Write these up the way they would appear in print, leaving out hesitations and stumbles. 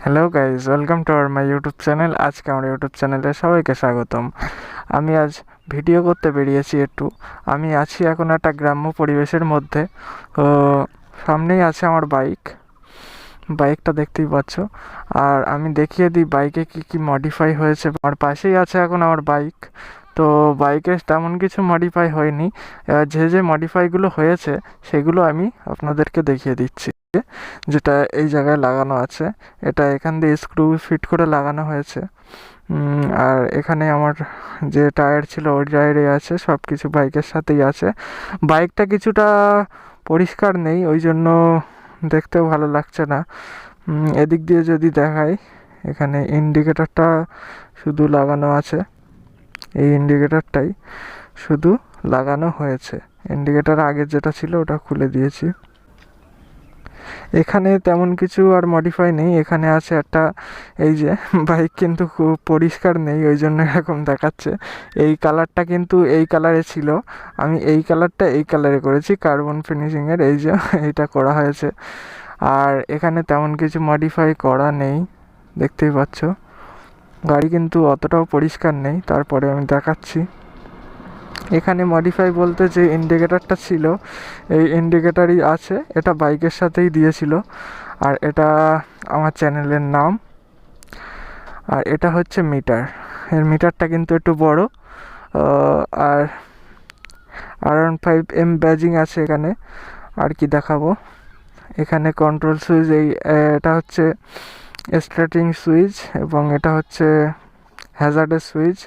Hello guys, welcome to our my YouTube channel. আজকে আমার YouTube চ্যানেলে সবাইকে স্বাগতম। আমি আজ ভিডিও করতে বেরিয়েছি একটু। আমি আছি এখন একটা গ্রাম্য পরিবেশের মধ্যে। তো সামনেই আছে আমার বাইকটা দেখতেই পাচ্ছ। আর আমি দেখিয়ে দিই বাইকে কি কি মডিফাই হয়েছে। আমার পাশেই আছে এখন আমার বাইক। তো বাইকে তেমন কিছু মডিফাই হয়নি। যে মডিফাইগুলো হয়েছে সেগুলো আমি আপনাদেরকে দেখিয়ে দিচ্ছি। যেটা এই জায়গায় লাগানো আছে, এটা এখান দিয়ে স্ক্রু ফিট করে লাগানো হয়েছে। আর এখানে আমার যে টায়ার ছিল ওই টায়ারে আছে, সব কিছু বাইকের সাথেই আছে। বাইকটা কিছুটা পরিষ্কার নেই, ওই জন্য দেখতেও ভালো লাগছে না। এদিক দিয়ে যদি দেখাই, এখানে ইন্ডিকেটরটা শুধু লাগানো আছে। এই ইন্ডিকেটরটাই শুধু লাগানো হয়েছে। ইন্ডিকেটর আগে যেটা ছিল ওটা খুলে দিয়েছি। এখানে তেমন কিছু আর মডিফাই নেই। এখানে আছে একটা, এই যে বাইক কিন্তু খুব পরিষ্কার নেই, ওই জন্য এরকম দেখাচ্ছে। এই কালারটা কিন্তু এই কালারে ছিল, আমি এই কালারটা এই কালারে করেছি কার্বন ফিনিশিংয়ের, এই যে এইটা করা হয়েছে। আর এখানে তেমন কিছু মডিফাই করা নেই, দেখতেই পাচ্ছ। গাড়ি কিন্তু অতটাও পরিষ্কার নেই, তারপরে আমি দেখাচ্ছি। এখানে মডিফাই বলতে যে ইন্ডিকেটরটা ছিল, এই ইন্ডিকেটরই আছে, এটা বাইকের সাথেই দিয়েছিল। আর এটা আমার চ্যানেলের নাম। আর এটা হচ্ছে মিটার, এর মিটারটা কিন্তু একটু বড়। আর R15M ব্যাজিং আছে এখানে। আর কি দেখাবো, এখানে কন্ট্রোল সুইচ, এটা হচ্ছে স্টার্টিং সুইচ এবং এটা হচ্ছে হ্যাজার্ডের সুইচ।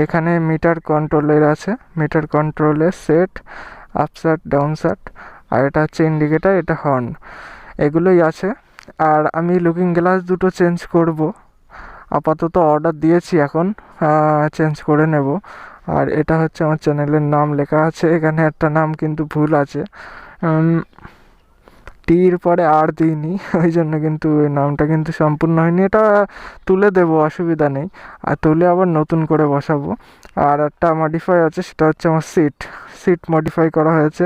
এখানে মিটার কন্ট্রোলের আছে, মিটার কন্ট্রোলের সেট, আপসাট ডাউনসাট। আর এটা হচ্ছে ইন্ডিকেটার, এটা হর্ন, এগুলোই আছে। আর আমি লুকিং গ্লাস দুটো চেঞ্জ করব, আপাতত অর্ডার দিয়েছি, এখন চেঞ্জ করে নেব। আর এটা হচ্ছে আমার চ্যানেলের নাম লেখা আছে, এখানে একটা নাম কিন্তু ভুল আছে, টির পরে আর দিইনি, ওই জন্য কিন্তু এই নামটা কিন্তু সম্পূর্ণ হয়নি। এটা তুলে দেবো, অসুবিধা নেই, আর তুলে আবার নতুন করে বসাবো। আর একটা মডিফাই আছে, সেটা হচ্ছে আমার সিট মডিফাই করা হয়েছে।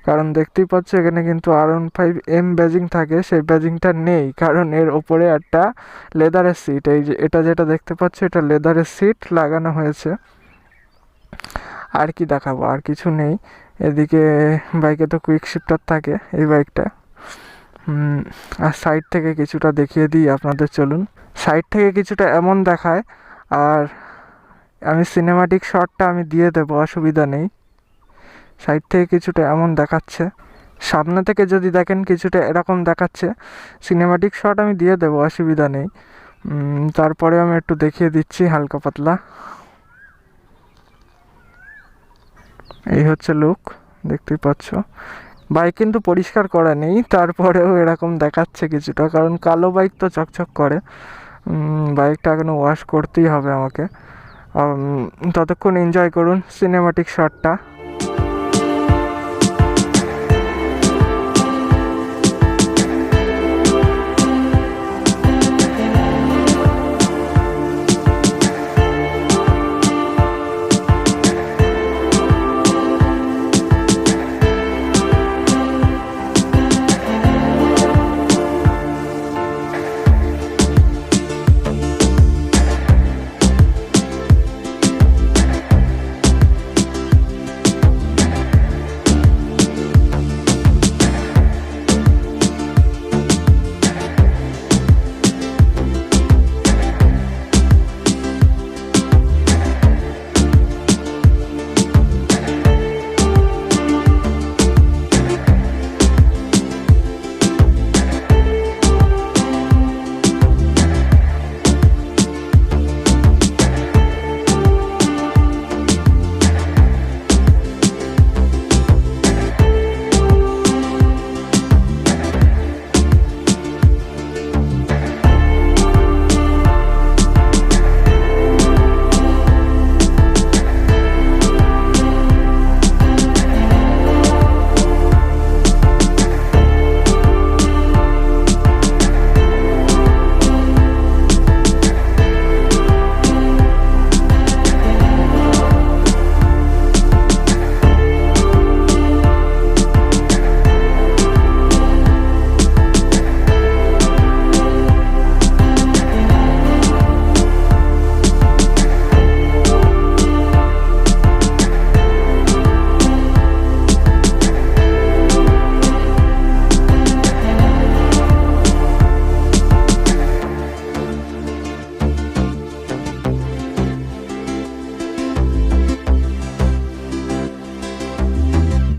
কারণ দেখতেই পাচ্ছ এখানে কিন্তু R15M ব্যাজিং থাকে, সেই ব্যাজিংটা নেই, কারণ এর ওপরে একটা লেদারের সিট, এই যে এটা যেটা দেখতে পাচ্ছ, এটা লেদারের সিট লাগানো হয়েছে। আর কি দেখাবো, আর কিছু নেই। এদিকে বাইকে তো কুইক শিফটার থাকে এই বাইকটা। আর সাইড থেকে কিছুটা দেখিয়ে দিই আপনাদের, চলুন। সাইড থেকে কিছুটা এমন দেখায়, আর আমি সিনেমাটিক শটটা আমি দিয়ে দেবো, অসুবিধা নেই। সাইড থেকে কিছুটা এমন দেখাচ্ছে, সামনে থেকে যদি দেখেন কিছুটা এরকম দেখাচ্ছে। সিনেমাটিক শট আমি দিয়ে দেবো, অসুবিধা নেই। তারপরে আমি একটু দেখিয়ে দিচ্ছি হালকা পাতলা। এই হচ্ছে লুক, দেখতেই পাচ্ছ। বাইক কিন্তু পরিষ্কার করা নেই, তারপরেও এরকম দেখাচ্ছে কিছুটা, কারণ কালো বাইক তো চকচক করে। বাইকটা এখনো ওয়াশ করতেই হবে আমাকে। ততক্ষণ এনজয় করুন সিনেমাটিক শটটা।